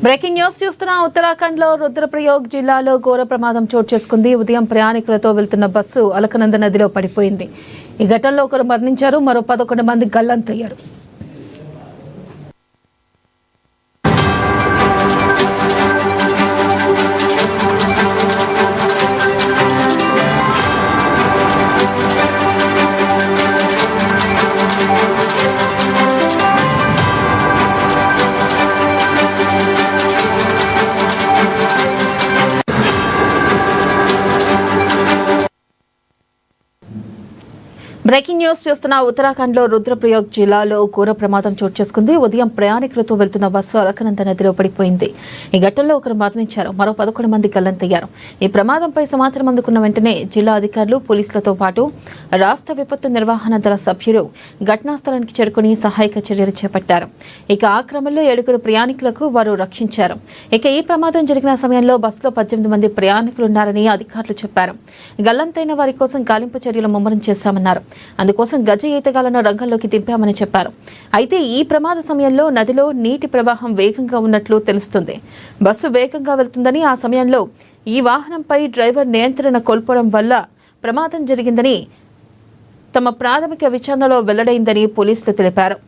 Breaking news చూస్తున్న ఉత్తరాఖండ్ లో రుద్రప్రయాగ్ జిల్లాలో ఘోర ప్రమాదం చోటు చేసుకుంది. ఉదయం ప్రయాణికులతో వెళ్తున్న బస్సు అలకనంద నదిలో పడిపోయింది. ఈ ఘటనలో ఒకరు మరణించారు, మరో 11 మంది గల్లంతయ్యారు. బ్రేకింగ్ న్యూస్ చూస్తున్న ఉత్తరాఖండ్ లో రుద్రప్రయాగ్ జిల్లాలో ఘోర ప్రమాదం చోటు చేసుకుంది. ఉదయం ప్రయాణికులతో వెళ్తున్న బస్సు అలకనంద నదిలో పడిపోయింది. ఈ ఘటనలో ఒకరు మరణించారు, మరో 11 మంది గల్లంతయ్యారు. ఈ ప్రమాదంపై సమాచారం అందుకున్న వెంటనే జిల్లా అధికారులు, పోలీసులతో పాటు రాష్ట్ర విపత్తు నిర్వహణ దళ సభ్యులు ఘటనా స్థలానికి చేరుకుని సహాయక చర్యలు చేపట్టారు. ఇక ఆ క్రమంలో 7 ప్రయాణికులకు వారు రక్షించారు. ఇక ఈ ప్రమాదం జరిగిన సమయంలో బస్సులో 18 మంది ప్రయాణికులున్నారని అధికారులు చెప్పారు. గల్లంతైన వారి కోసం గాలింపు చర్యలు ముమ్మరం చేశామన్నారు. అందుకోసం గజ ఈతగాళ్లను రంగంలోకి దింపామని చెప్పారు. అయితే ఈ ప్రమాద సమయంలో నదిలో నీటి ప్రవాహం వేగంగా ఉన్నట్లు తెలుస్తుంది. బస్సు వేగంగా వెళ్తుందని, ఆ సమయంలో ఈ వాహనంపై డ్రైవర్ నియంత్రణ కోల్పోవడం వల్ల ప్రమాదం జరిగిందని తమ ప్రాథమిక విచారణలో వెల్లడైందని పోలీసులు తెలిపారు.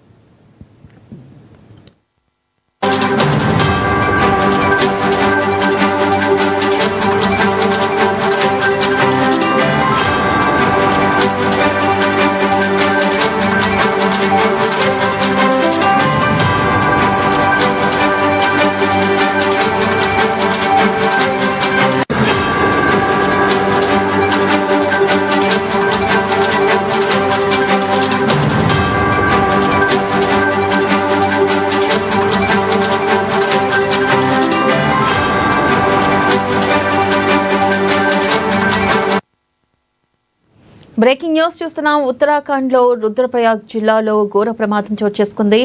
బ్రేకింగ్ న్యూస్ చూస్తున్నాం. ఉత్తరాఖండ్ లో రుద్రప్రయాగ్ జిల్లాలో ఘోర ప్రమాదం చోటు చేసుకుంది.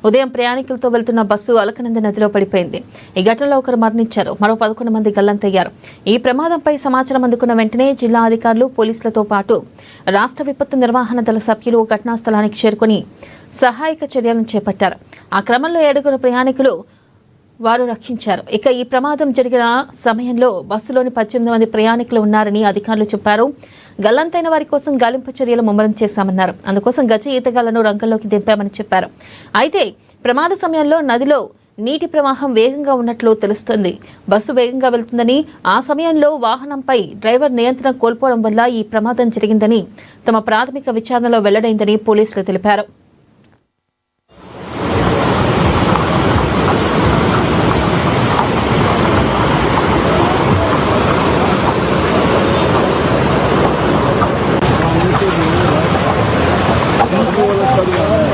ఉదయం ప్రయాణికులతో వెళ్తున్న బస్సు అలకనంద నదిలో పడిపోయింది. ఈ ఘటనలో ఒకరు మరణించారు, మరో 11 మంది గల్లంతయ్యారు. ఈ ప్రమాదంపై సమాచారం అందుకున్న వెంటనే జిల్లా అధికారులు, పోలీసులతో పాటు రాష్ట్ర విపత్తు నిర్వహణ దళ సభ్యులు ఘటనా స్థలానికి చేరుకుని సహాయక చర్యలను చేపట్టారు. ఆ క్రమంలో 7 ప్రయాణికులు వారు రక్షించారు. ఇక ఈ ప్రమాదం జరిగిన సమయంలో బస్సులోని 18 మంది ప్రయాణికులు ఉన్నారని అధికారులు చెప్పారు. గల్లంతైన వారి కోసం గాలింపు చర్యలు ముమ్మరం చేశామన్నారు. అందుకోసం గజ ఈతగాళ్లను రంగంలోకి దింపామని చెప్పారు. అయితే ప్రమాద సమయంలో నదిలో నీటి ప్రవాహం వేగంగా ఉన్నట్లు తెలుస్తుంది. బస్సు వేగంగా వెళ్తుందని, ఆ సమయంలో వాహనంపై డ్రైవర్ నియంత్రణ కోల్పోవడం వల్ల ఈ ప్రమాదం జరిగిందని తమ ప్రాథమిక విచారణలో వెల్లడైందని పోలీసులు తెలిపారు. वाला